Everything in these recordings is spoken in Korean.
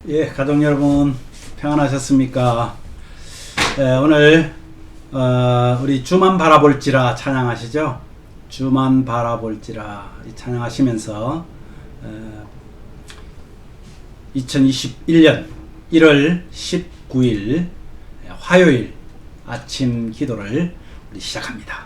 예, 가족 여러분 평안하셨습니까? 오늘 우리 주만 바라볼지라 찬양하시죠? 주만 바라볼지라 찬양하시면서 2021년 1월 19일 화요일 아침 기도를 우리 시작합니다.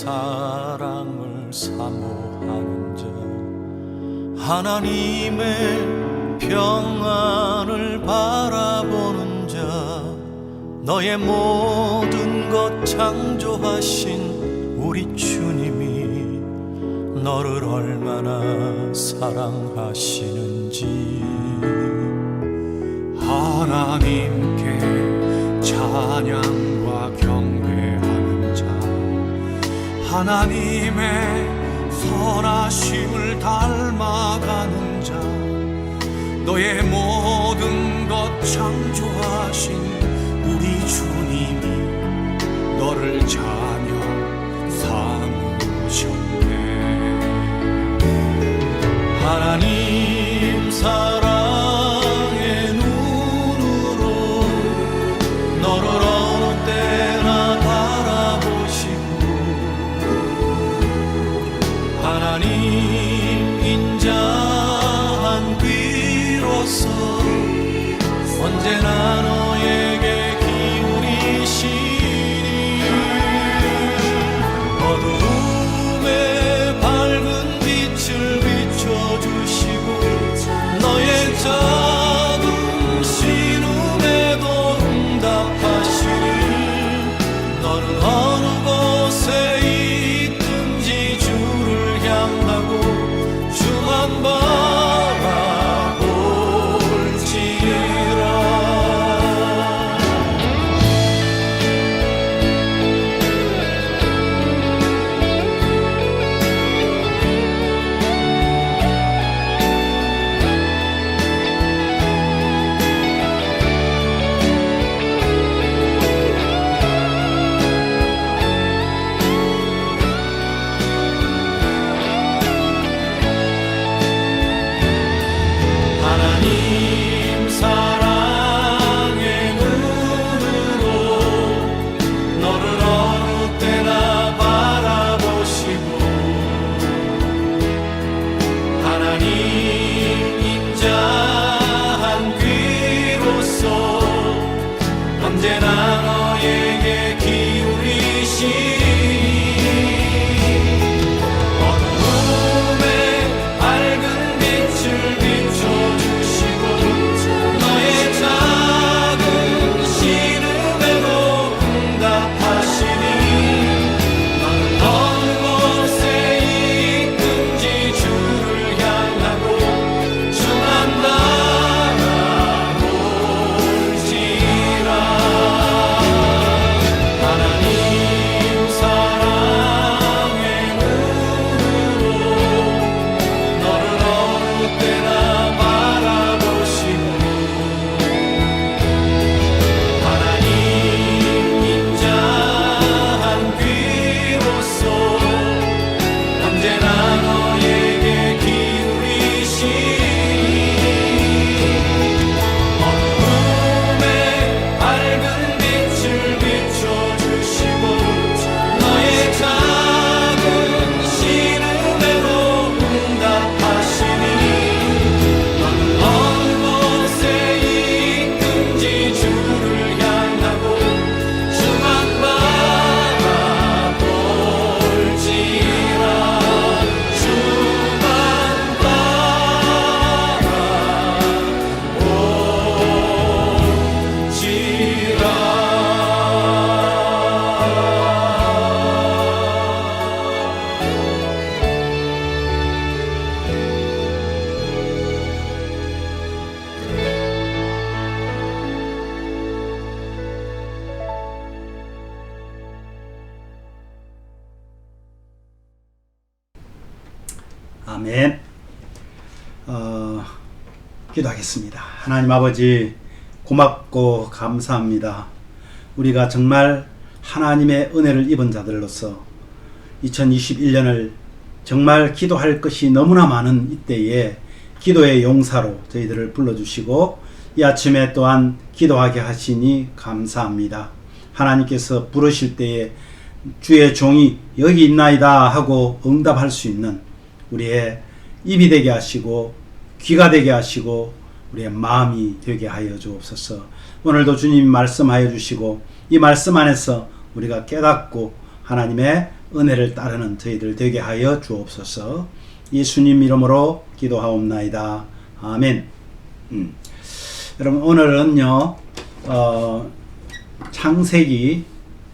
사랑을 사모하는 자, 하나님의 평안을 바라보는 자, 너의 모든 것 창조하신 우리 주님이 너를 얼마나 사랑하시는지. 하나님께 찬양과 경배하는 자, 하나님의 선하심을 닮아가는 자, 너의 모든 것 창조하신 우리 주님이 너를 자녀 삼으셨네. 하나님 사랑의 눈으로 너를 어느 때나 하나님 인자한 귀로서 언제나 너에게 기울이시니, 어두움에 밝은 빛을 비춰주시고 너의 작은 신음에도 응답하시니, 너는 어느 곳에 주만 바라볼지라. 아멘. 기도하겠습니다. 하나님 아버지, 고맙고 감사합니다. 우리가 정말 하나님의 은혜를 입은 자들로서 2021년을 정말 기도할 것이 너무나 많은 이때에 기도의 용사로 저희들을 불러주시고 이 아침에 또한 기도하게 하시니 감사합니다. 하나님께서 부르실 때에 주의 종이 여기 있나이다 하고 응답할 수 있는 우리의 입이 되게 하시고 귀가 되게 하시고 우리의 마음이 되게 하여 주옵소서. 오늘도 주님이 말씀하여 주시고 이 말씀 안에서 우리가 깨닫고 하나님의 은혜를 따르는 저희들 되게 하여 주옵소서. 예수님 이름으로 기도하옵나이다. 아멘. 여러분 오늘은요 창세기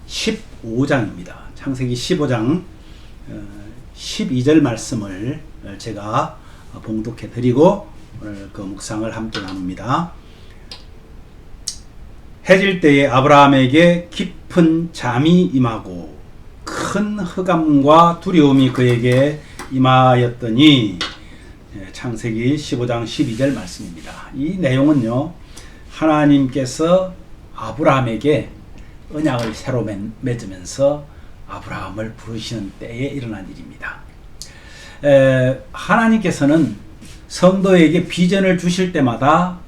15장입니다. 창세기 15장 12절 말씀을 제가 봉독해 드리고 오늘 그 묵상을 함께 나눕니다. 해질 때에 아브라함에게 깊은 잠이 임하고 큰 흑암과 두려움이 그에게 임하였더니, 창세기 15장 12절 말씀입니다. 이 내용은요, 하나님께서 아브라함에게 언약을 새로 맺으면서 아브라함을 부르시는 때에 일어난 일입니다. 하나님께서는 성도에게 비전을 주실 때마다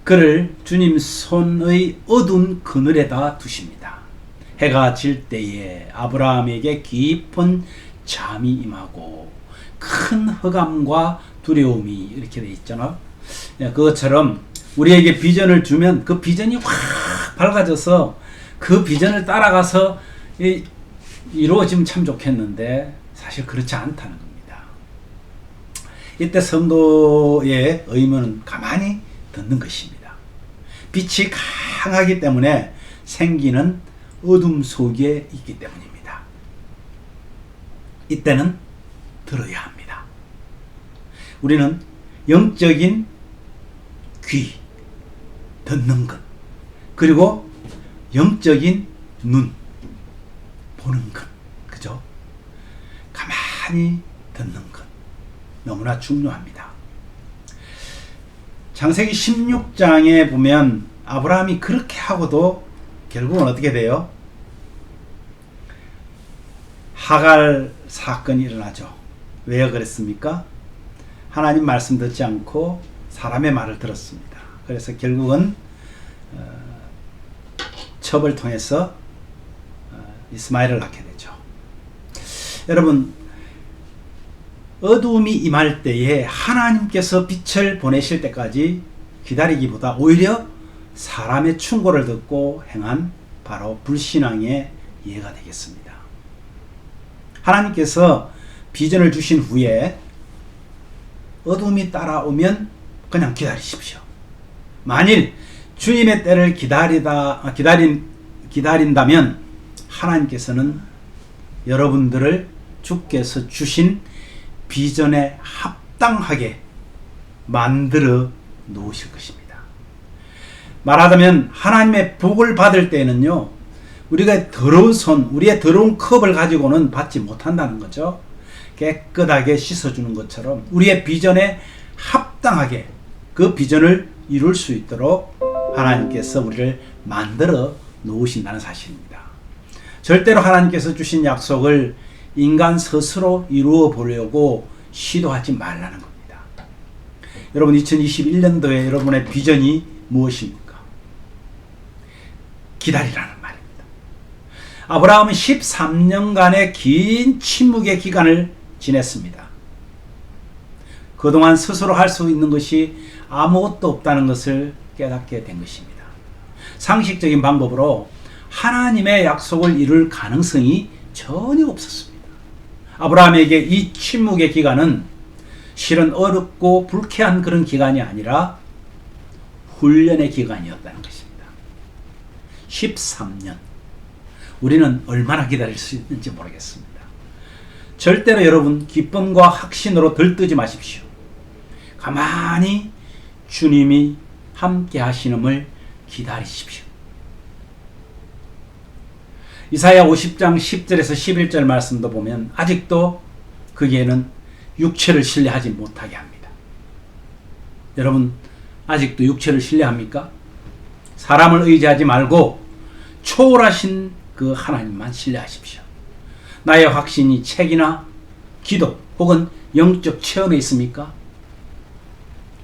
그를 주님 손의 어두운 그늘에다 두십니다. 해가 질 때에 아브라함에게 깊은 잠이 임하고 큰 흑암과 두려움이 이렇게 돼 있잖아. 그것처럼 우리에게 비전을 주면 그 비전이 확 밝아져서 그 비전을 따라가서 이루어지면 참 좋겠는데 사실 그렇지 않다는 겁니다. 이때 성도의 의무는 가만히 듣는 것입니다. 빛이 강하기 때문에 생기는 어둠 속에 있기 때문입니다. 이때는 들어야 합니다. 우리는 영적인 귀, 듣는 것, 그리고 영적인 눈, 보는 것, 그죠? 가만히 듣는 것, 너무나 중요합니다. 창세기 16장에 보면 아브라함이 그렇게 하고도 결국은 어떻게 돼요? 하갈 사건이 일어나죠. 왜 그랬습니까? 하나님 말씀 듣지 않고 사람의 말을 들었습니다. 그래서 결국은 첩을 통해서 이스마엘을 낳게 되죠. 여러분, 어두움이 임할 때에 하나님께서 빛을 보내실 때까지 기다리기보다 오히려 사람의 충고를 듣고 행한 바로 불신앙의 예가 되겠습니다. 하나님께서 비전을 주신 후에 어둠이 따라오면 그냥 기다리십시오. 만일 주님의 때를 기다린다면 하나님께서는 여러분들을 주께서 주신 비전에 합당하게 만들어 놓으실 것입니다. 말하자면 하나님의 복을 받을 때는요, 우리가 더러운 손, 우리의 더러운 컵을 가지고는 받지 못한다는 거죠. 깨끗하게 씻어주는 것처럼 우리의 비전에 합당하게 그 비전을 이룰 수 있도록 하나님께서 우리를 만들어 놓으신다는 사실입니다. 절대로 하나님께서 주신 약속을 인간 스스로 이루어 보려고 시도하지 말라는 겁니다. 여러분, 2021년도에 여러분의 비전이 무엇입니까? 기다리라는 말입니다. 아브라함은 13년간의 긴 침묵의 기간을 지냈습니다. 그동안 스스로 할 수 있는 것이 아무것도 없다는 것을 깨닫게 된 것입니다. 상식적인 방법으로 하나님의 약속을 이룰 가능성이 전혀 없었습니다. 아브라함에게 이 침묵의 기간은 실은 어렵고 불쾌한 그런 기간이 아니라 훈련의 기간이었다는 것입니다. 13년. 우리는 얼마나 기다릴 수 있는지 모르겠습니다. 절대로 여러분 기쁨과 확신으로 들뜨지 마십시오. 가만히 주님이 함께 하시는을 기다리십시오. 이사야 50장 10절에서 11절 말씀도 보면 아직도 거기에는 육체를 신뢰하지 못하게 합니다. 여러분 아직도 육체를 신뢰합니까? 사람을 의지하지 말고 초월하신 그 하나님만 신뢰하십시오. 나의 확신이 책이나 기도 혹은 영적 체험에 있습니까?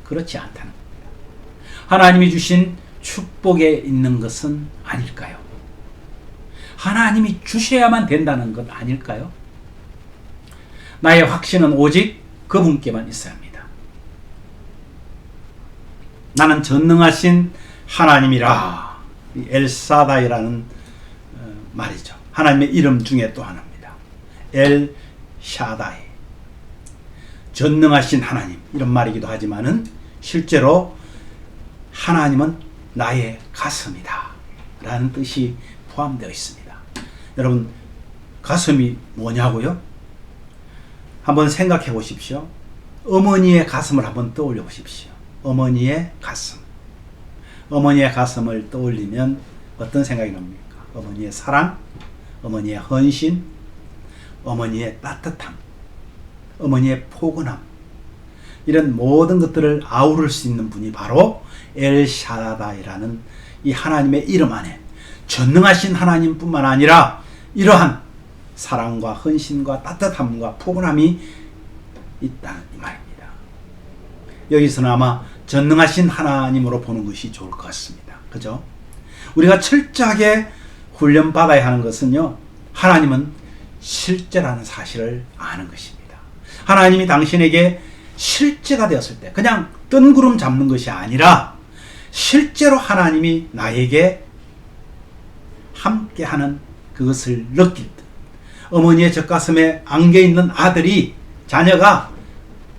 그렇지 않다는 겁니다. 하나님이 주신 축복에 있는 것은 아닐까요? 하나님이 주셔야만 된다는 것 아닐까요? 나의 확신은 오직 그분께만 있어야 합니다. 나는 전능하신 하나님이라. 엘사다이라는 말이죠. 하나님의 이름 중에 또 하나입니다. 엘 샤다이. 전능하신 하나님 이런 말이기도 하지만은 실제로 하나님은 나의 가슴이다 라는 뜻이 포함되어 있습니다. 여러분 가슴이 뭐냐고요? 한번 생각해 보십시오. 어머니의 가슴을 한번 떠올려 보십시오. 어머니의 가슴. 어머니의 가슴을 떠올리면 어떤 생각이 납니까? 어머니의 사랑, 어머니의 헌신, 어머니의 따뜻함, 어머니의 포근함, 이런 모든 것들을 아우를 수 있는 분이 바로 엘샤다이라는 이 하나님의 이름 안에 전능하신 하나님뿐만 아니라 이러한 사랑과 헌신과 따뜻함과 포근함이 있다는 이 말입니다. 여기서는 아마 전능하신 하나님으로 보는 것이 좋을 것 같습니다. 그죠? 우리가 철저하게 훈련받아야 하는 것은요, 하나님은 실제라는 사실을 아는 것입니다. 하나님이 당신에게 실제가 되었을 때 그냥 뜬구름 잡는 것이 아니라 실제로 하나님이 나에게 함께하는 그것을 느낄 때, 어머니의 젖가슴에 안겨있는 아들이, 자녀가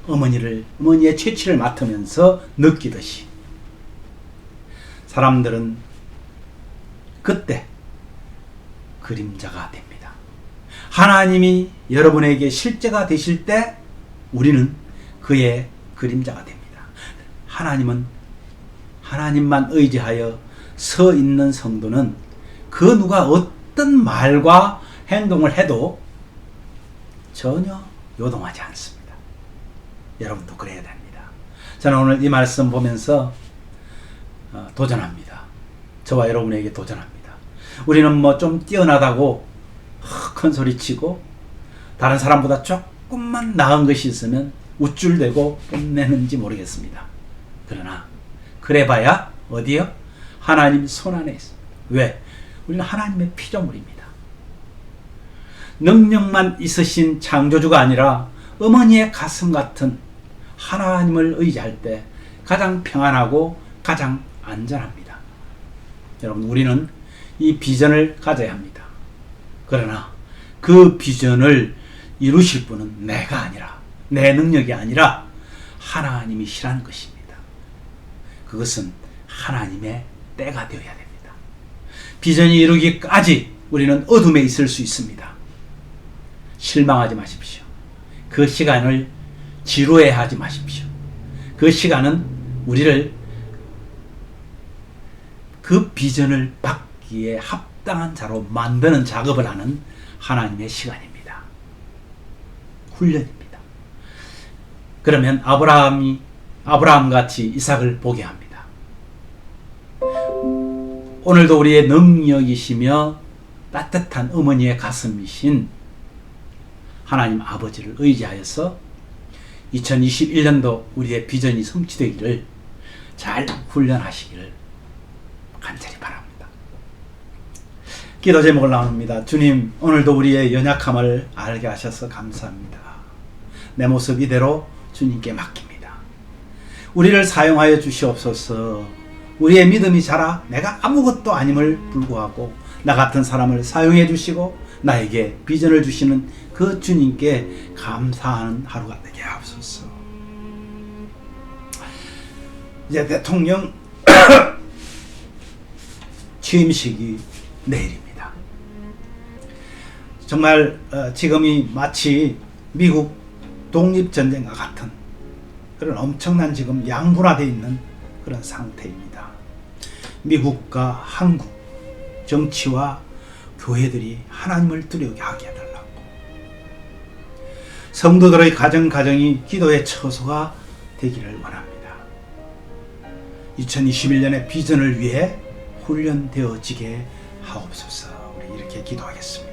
어머니의 채취를 맡으면서 느끼듯이 사람들은 그때 그림자가 됩니다. 하나님이 여러분에게 실제가 되실 때 우리는 그의 그림자가 됩니다. 하나님은 하나님만 의지하여 서 있는 성도는 그 누가 어떤 말과 행동을 해도 전혀 요동하지 않습니다. 여러분도 그래야 됩니다. 저는 오늘 이 말씀 보면서 도전합니다. 저와 여러분에게 도전합니다. 우리는 뭐 좀 뛰어나다고 큰 소리 치고 다른 사람보다 조금만 나은 것이 있으면 우쭐대고 뽐내는지 모르겠습니다. 그러나 그래봐야 어디요? 하나님 손 안에 있어. 왜? 우리는 하나님의 피조물입니다. 능력만 있으신 창조주가 아니라 어머니의 가슴 같은 하나님을 의지할 때 가장 평안하고 가장 안전합니다. 여러분, 우리는 이 비전을 가져야 합니다. 그러나 그 비전을 이루실 분은 내가 아니라, 내 능력이 아니라 하나님이시라는 것입니다. 그것은 하나님의 때가 되어야 됩니다. 비전이 이루기까지 우리는 어둠에 있을 수 있습니다. 실망하지 마십시오. 그 시간을 지루해하지 마십시오. 그 시간은 우리를 그 비전을 받기에 합당한 자로 만드는 작업을 하는 하나님의 시간입니다. 훈련입니다. 그러면 아브라함같이 이삭을 보게 합니다. 오늘도 우리의 능력이시며 따뜻한 어머니의 가슴이신 하나님 아버지를 의지하여서 2021년도 우리의 비전이 성취되기를 잘 훈련하시기를 간절히 바랍니다. 기도 제목을 나눕니다. 주님, 오늘도 우리의 연약함을 알게 하셔서 감사합니다. 내 모습 이대로 주님께 맡깁니다. 우리를 사용하여 주시옵소서. 우리의 믿음이 자라 내가 아무것도 아님을 불구하고 나 같은 사람을 사용해 주시고 나에게 비전을 주시는 그 주님께 감사하는 하루가 되게 하옵소서. 이제 대통령 취임식이 내일입니다. 정말 지금이 마치 미국 독립전쟁과 같은 그런 엄청난 지금 양분화되어 있는 그런 상태입니다. 미국과 한국 정치와 교회들이 하나님을 두려워하게 해달라고, 성도들의 가정이 기도의 처소가 되기를 원합니다. 2021년의 비전을 위해 훈련되어지게 하옵소서. 우리 이렇게 기도하겠습니다.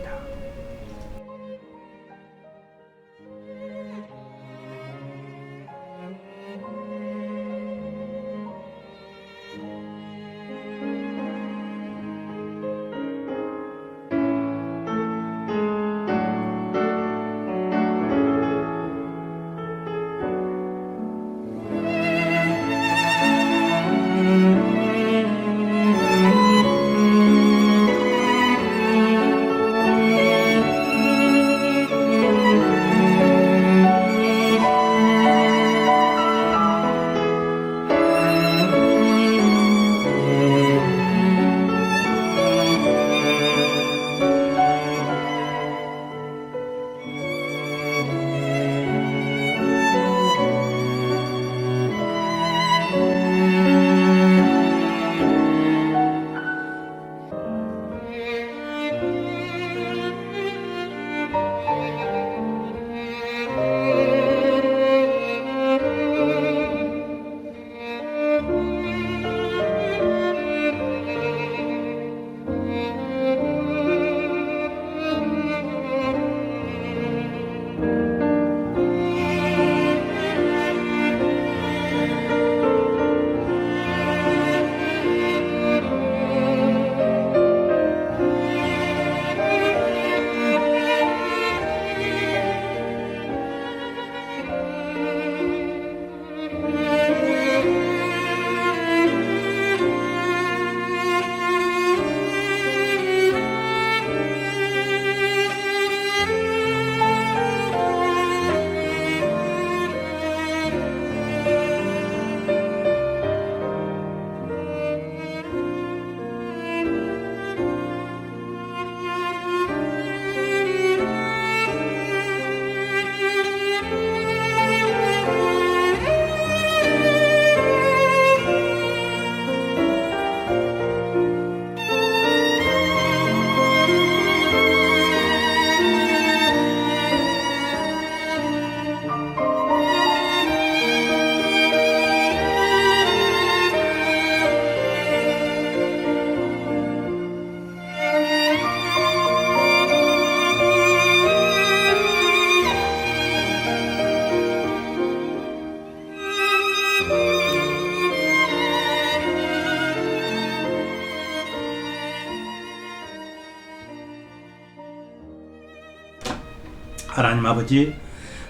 하나님 아버지,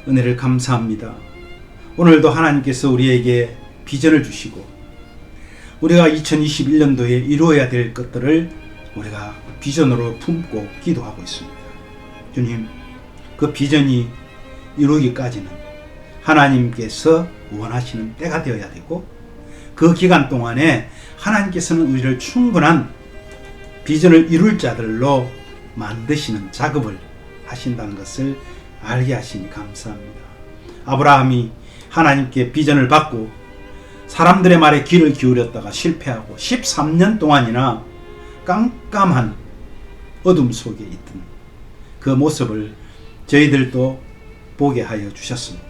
은혜를 감사합니다. 오늘도 하나님께서 우리에게 비전을 주시고 우리가 2021년도에 이루어야 될 것들을 우리가 비전으로 품고 기도하고 있습니다. 주님, 그 비전이 이루기까지는 하나님께서 원하시는 때가 되어야 되고, 그 기간 동안에 하나님께서는 우리를 충분한 비전을 이룰 자들로 만드시는 작업을 하신다는 것을 알게 하시니 감사합니다. 아브라함이 하나님께 비전을 받고 사람들의 말에 귀를 기울였다가 실패하고 13년 동안이나 깜깜한 어둠 속에 있던 그 모습을 저희들도 보게 하여 주셨습니다.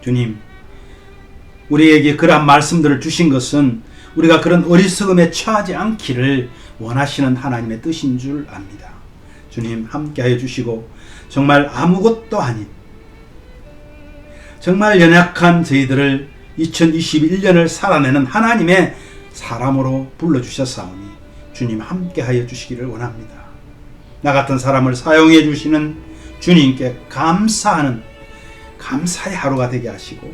주님, 우리에게 그러한 말씀들을 주신 것은 우리가 그런 어리석음에 처하지 않기를 원하시는 하나님의 뜻인 줄 압니다. 주님, 함께하여 주시고 정말 아무것도 아닌 정말 연약한 저희들을 2021년을 살아내는 하나님의 사람으로 불러주셨사오니 주님 함께하여 주시기를 원합니다. 나 같은 사람을 사용해 주시는 주님께 감사하는 감사의 하루가 되게 하시고,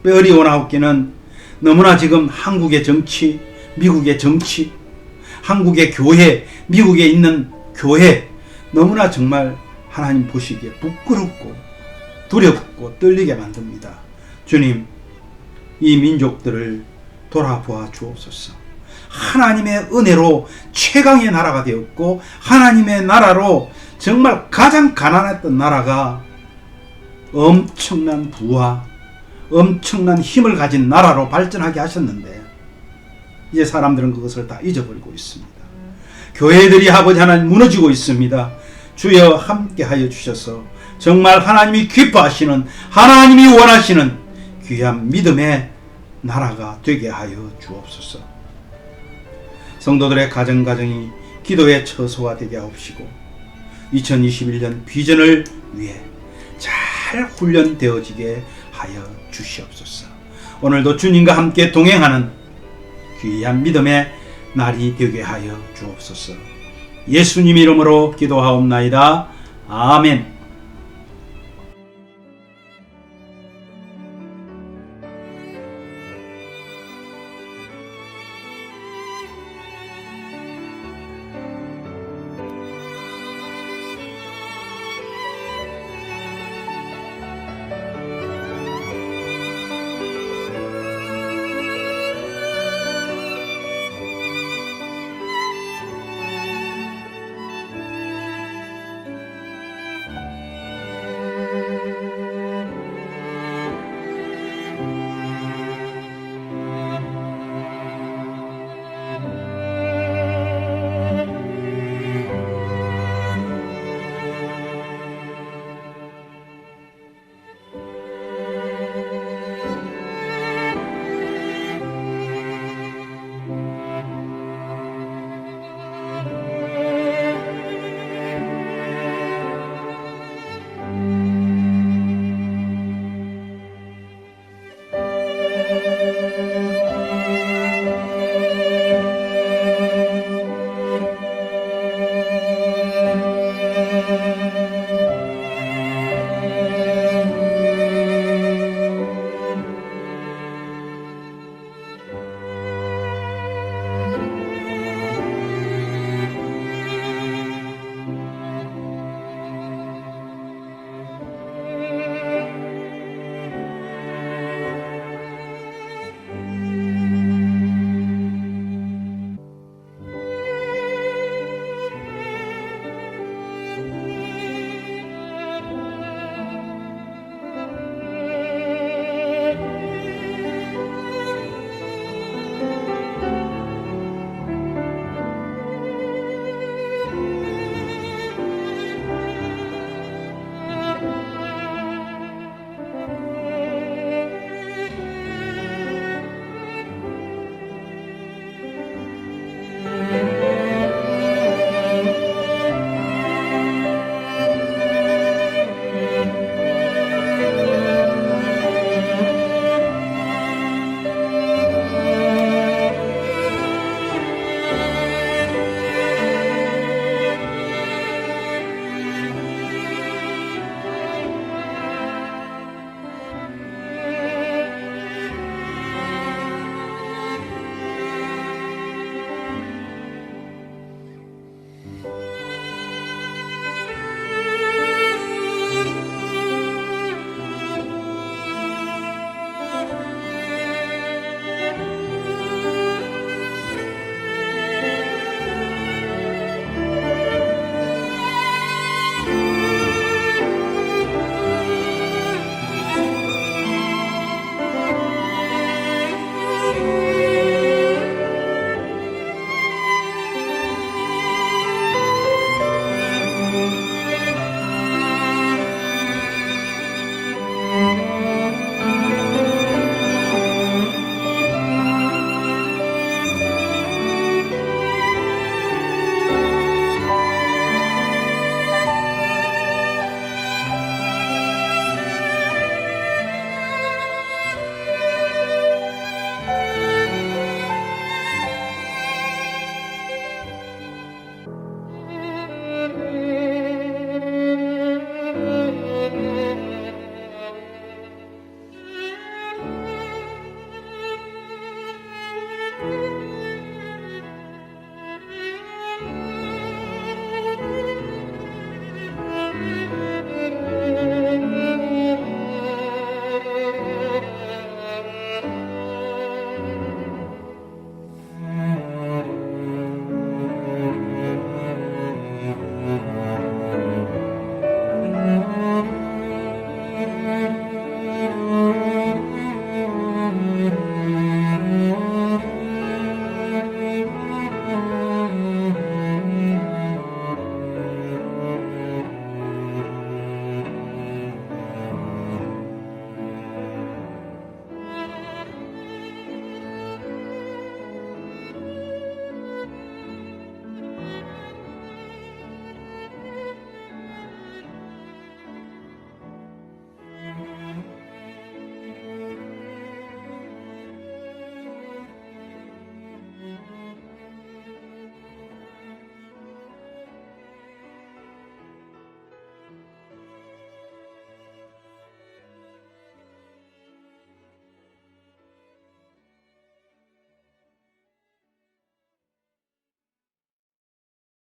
뼈리 오나옵기는 너무나 지금 한국의 정치, 미국의 정치, 한국의 교회, 미국에 있는 교회, 너무나 정말 하나님 보시기에 부끄럽고 두렵고 떨리게 만듭니다. 주님, 이 민족들을 돌아보아 주옵소서. 하나님의 은혜로 최강의 나라가 되었고, 하나님의 나라로 정말 가장 가난했던 나라가 엄청난 부와 엄청난 힘을 가진 나라로 발전하게 하셨는데, 이제 사람들은 그것을 다 잊어버리고 있습니다. 교회들이 아버지 하나님 무너지고 있습니다. 주여 함께 하여 주셔서 정말 하나님이 기뻐하시는, 하나님이 원하시는 귀한 믿음의 나라가 되게 하여 주옵소서. 성도들의 가정이 기도의 처소가 되게 하옵시고 2021년 비전을 위해 잘 훈련되어지게 하여 주시옵소서. 오늘도 주님과 함께 동행하는 귀한 믿음의 날이 되게 하여 주옵소서. 예수님 이름으로 기도하옵나이다. 아멘.